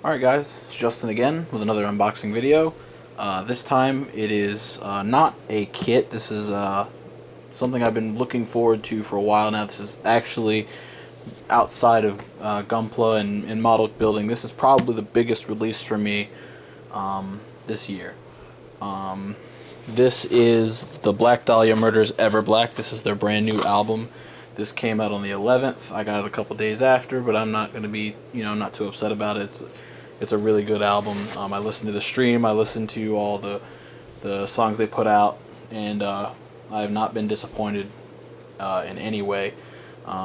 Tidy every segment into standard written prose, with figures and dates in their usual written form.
Alright guys, it's Justin again with another unboxing video. This time it is not a kit. This is something I've been looking forward to for a while now. This is actually outside of Gunpla and model building. This is probably the biggest release for me this year. This is the Black Dahlia Murder's Everblack. This is their brand new album. This came out on the 11th. I got it a couple days after, but I'm not going to be, I'm not too upset about it. It's a really good album. I listened to the stream. I listened to all the songs they put out, and I have not been disappointed in any way.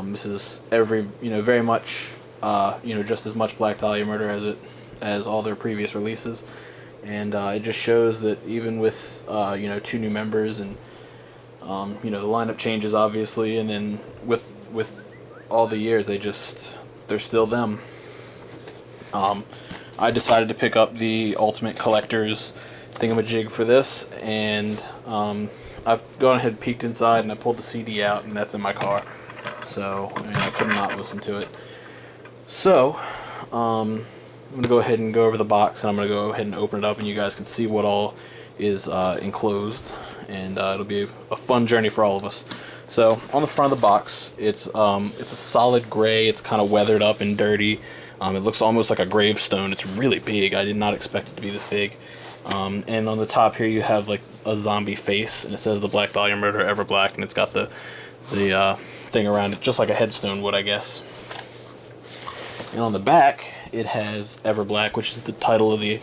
This is very much just as much Black Dahlia Murder as all their previous releases, and it just shows that even with two new members and the lineup changes obviously, and then with all the years they're still them. I decided to pick up the Ultimate Collector's thingamajig for this, and I've gone ahead and peeked inside, and I pulled the CD out, and that's in my car. So I could not listen to it. So I'm going to go ahead and go over the box, and I'm going to go ahead and open it up, and you guys can see what all is enclosed, and it'll be a fun journey for all of us. So on the front of the box, it's a solid gray. It's kind of weathered up and dirty. It looks almost like a gravestone. It's really big. I did not expect it to be this big. And on the top here you have like a zombie face, and it says the Black Dahlia Murder Everblack, and it's got the thing around it just like a headstone would, I guess. And on the back it has Everblack, which is the title of the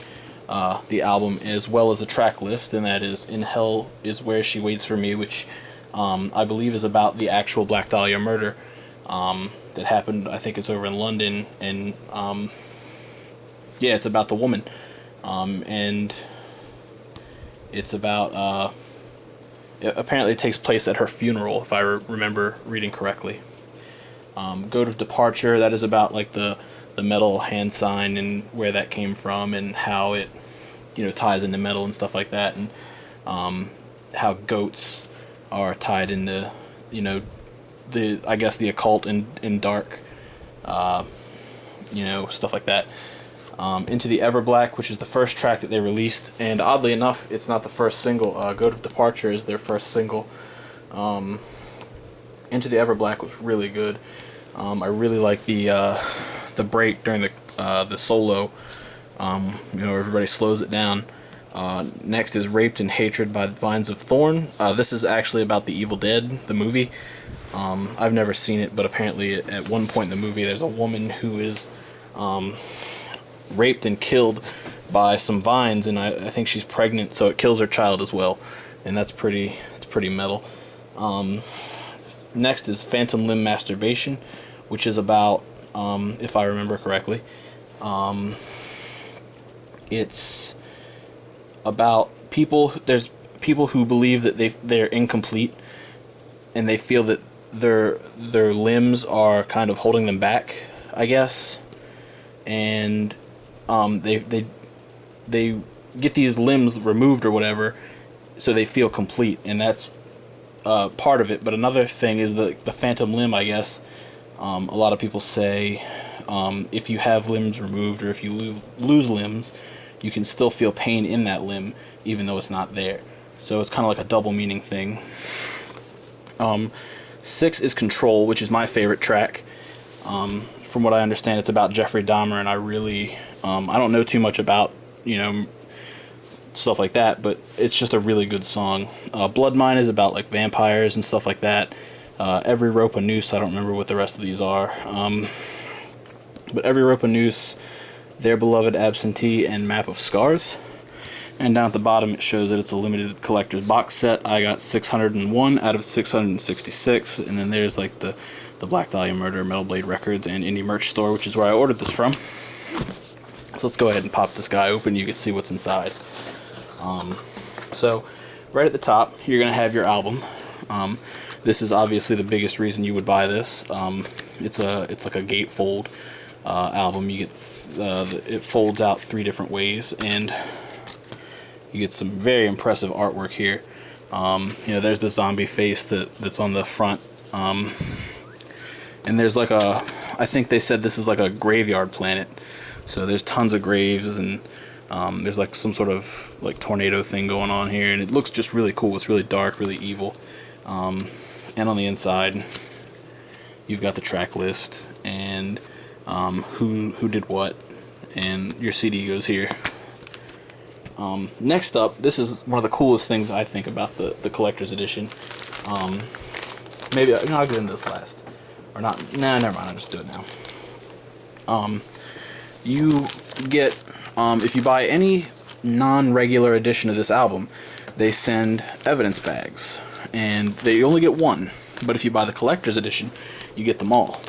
album, as well as a track list, and that is In Hell Is Where She Waits For Me, which I believe is about the actual Black Dahlia murder that happened. I think it's over in London, and yeah, it's about the woman, and it's about apparently it takes place at her funeral, if I remember reading correctly. Goat of Departure, that is about like the metal hand sign and where that came from, and how it ties into metal and stuff like that, and how goats are tied into I guess the occult and dark, stuff like that. Into the Everblack, which is the first track that they released, and oddly enough, it's not the first single. Goat of Departure is their first single. Into the Everblack was really good. I really like the break during the solo. Everybody slows it down. Next is Raped in Hatred by the Vines of Thorn. This is actually about the Evil Dead, the movie. I've never seen it, but apparently at one point in the movie there's a woman who is raped and killed by some vines, and I think she's pregnant, so it kills her child as well, and it's pretty metal. Next is Phantom Limb Masturbation, which is about, if I remember correctly, it's about there's people who believe that they're incomplete, and they feel that their limbs are kind of holding them back, I guess, and they get these limbs removed or whatever, so they feel complete, and that's part of it. But another thing is the phantom limb, I guess. A lot of people say if you have limbs removed, or if you lose limbs, you can still feel pain in that limb even though it's not there. So it's kind of like a double meaning thing. 6 is Control, which is my favorite track. From what I understand, it's about Jeffrey Dahmer, and I really I don't know too much about stuff like that, but it's just a really good song. Blood Mine is about like vampires and stuff like that. Every Rope a Noose, I don't remember what the rest of these are, but Every Rope a Noose, Their Beloved Absentee, and Map of Scars. And down at the bottom it shows that it's a limited collector's box set. I got 601 out of 666, and then there's like the Black Dahlia Murder, Metal Blade Records, and Indie Merch Store, which is where I ordered this from. So let's go ahead and pop this guy open. You can see what's inside. So right at the top you're going to have your album. This is obviously the biggest reason you would buy this. It's like a gatefold album. You get it folds out 3 different ways, and you get some very impressive artwork here. There's the zombie face that's on the front, and there's like I think they said this is like a graveyard planet. So there's tons of graves, and there's like some sort of like tornado thing going on here, and it looks just really cool. It's really dark, really evil. And on the inside, you've got the track list and who did what, and your CD goes here. Next up, this is one of the coolest things I think about the collector's edition. Maybe I'll get into this last, or not. Nah, never mind. I'll just do it now. You get, if you buy any non-regular edition of this album, they send evidence bags, and they only get one. But if you buy the collector's edition, you get them all.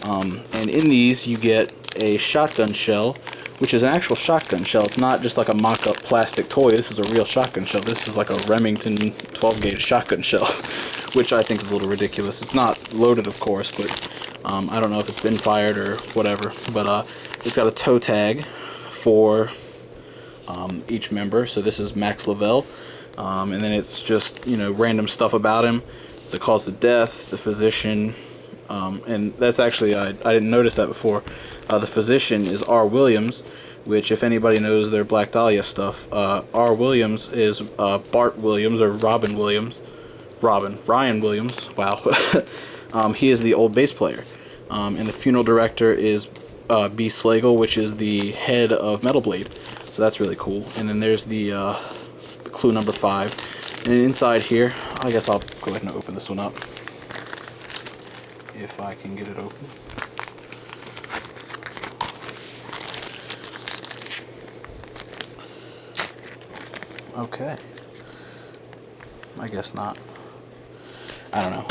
And in these, you get a shotgun shell, which is an actual shotgun shell. It's not just like a mock-up plastic toy. This is a real shotgun shell. This is like a Remington 12-gauge shotgun shell, which I think is a little ridiculous. It's not loaded, of course, but I don't know if it's been fired or whatever. But it's got a toe tag for each member. So this is Max Lavelle, and then it's just, you know, random stuff about him, the cause of death, the physician. And that's actually, I didn't notice that before. The physician is R. Williams, which, if anybody knows their Black Dahlia stuff, R. Williams is Bart Williams, or Ryan Williams. Wow. He is the old bass player. And the funeral director is B. Slagle, which is the head of Metal Blade. So that's really cool. And then there's the clue number 5. And inside here, I guess I'll go ahead and open this one up, if I can get it open. Okay. I guess not. I don't know.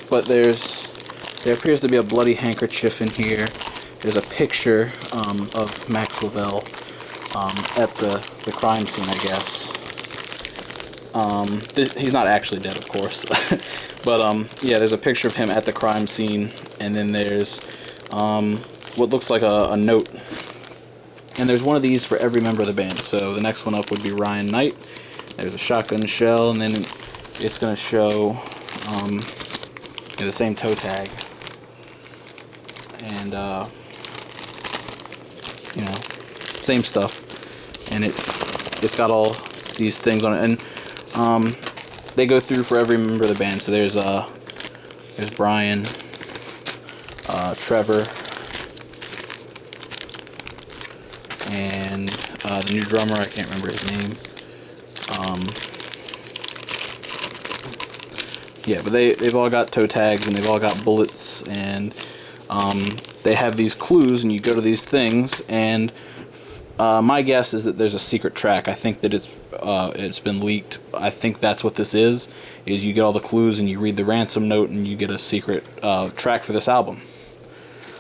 But there appears to be a bloody handkerchief in here. There's a picture of Max Lavelle at the crime scene, I guess. He's not actually dead, of course. But yeah, there's a picture of him at the crime scene, and then there's what looks like a note. And there's one of these for every member of the band. So the next one up would be Ryan Knight. There's a shotgun shell, and then it's going to show the same toe tag. And you know, same stuff. And it's got all these things on it, and they go through for every member of the band. So there's Brian, Trevor, and the new drummer, I can't remember his name. Yeah, but they've all got toe tags, and they've all got bullets, and they have these clues, and you go to these things, and my guess is that there's a secret track. I think that it's been leaked. I think that's what this is you get all the clues, and you read the ransom note, and you get a secret track for this album.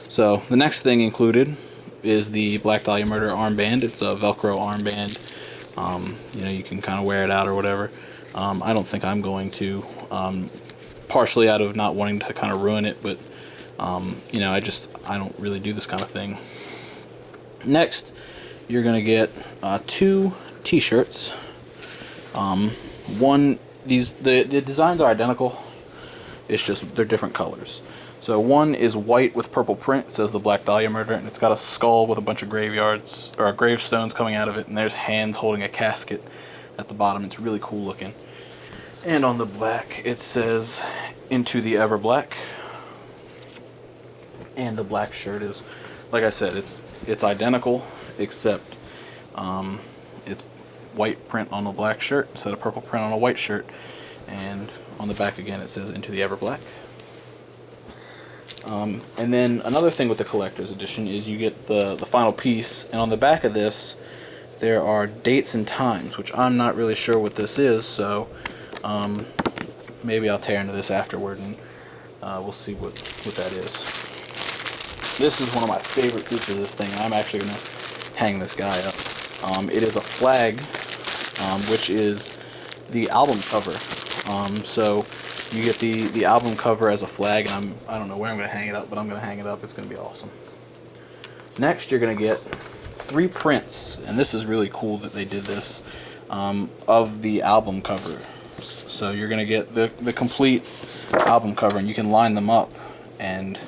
So the next thing included is the Black Dahlia Murder armband. It's a Velcro armband. You know, you can kind of wear it out or whatever. I don't think I'm going to, partially out of not wanting to kind of ruin it, but you know, I don't really do this kind of thing. Next, you're gonna get 2 T-shirts. The designs are identical. It's just they're different colors. So one is white with purple print. It says the Black Dahlia Murder, and it's got a skull with a bunch of gravestones coming out of it, and there's hands holding a casket at the bottom. It's really cool looking. And on the black, it says Into the Everblack. And the black shirt is, like I said, it's identical, except it's white print on a black shirt instead of purple print on a white shirt. And on the back again, it says Into the Everblack. And then another thing with the collector's edition is you get the final piece, and on the back of this there are dates and times, which I'm not really sure what this is, so maybe I'll tear into this afterward, and we'll see what that is. This is one of my favorite features of this thing. I'm actually going to hang this guy up. It is a flag, which is the album cover. So you get the album cover as a flag, and I don't know where I'm going to hang it up, but I'm going to hang it up. It's going to be awesome. Next, you're going to get 3 prints, and this is really cool that they did this, of the album cover. So you're going to get the complete album cover, and you can line them up, and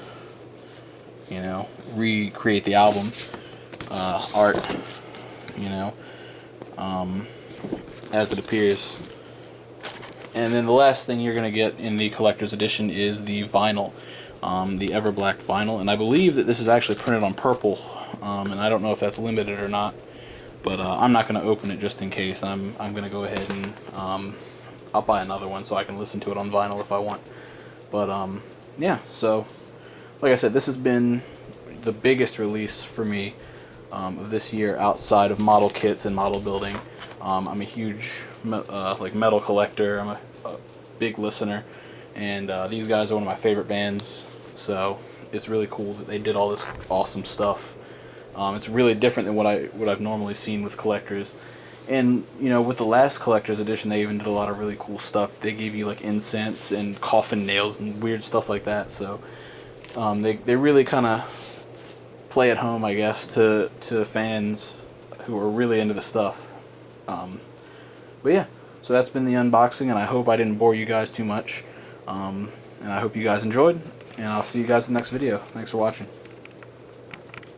you know, recreate the album art, you know, as it appears. And then the last thing you're going to get in the collector's edition is the vinyl, the Everblack vinyl. And I believe that this is actually printed on purple, and I don't know if that's limited or not. But I'm not going to open it just in case. I'm going to go ahead and I'll buy another one so I can listen to it on vinyl if I want. But yeah, so like I said, this has been the biggest release for me of this year outside of model kits and model building. I'm a huge like metal collector. I'm a big listener, and these guys are one of my favorite bands. So it's really cool that they did all this awesome stuff. It's really different than what I've normally seen with collectors. And you know, with the last collector's edition, they even did a lot of really cool stuff. They gave you like incense and coffin nails and weird stuff like that. So they really kind of play at home, I guess, to fans who are really into the stuff. But yeah, so that's been the unboxing, and I hope I didn't bore you guys too much. And I hope you guys enjoyed, and I'll see you guys in the next video. Thanks for watching.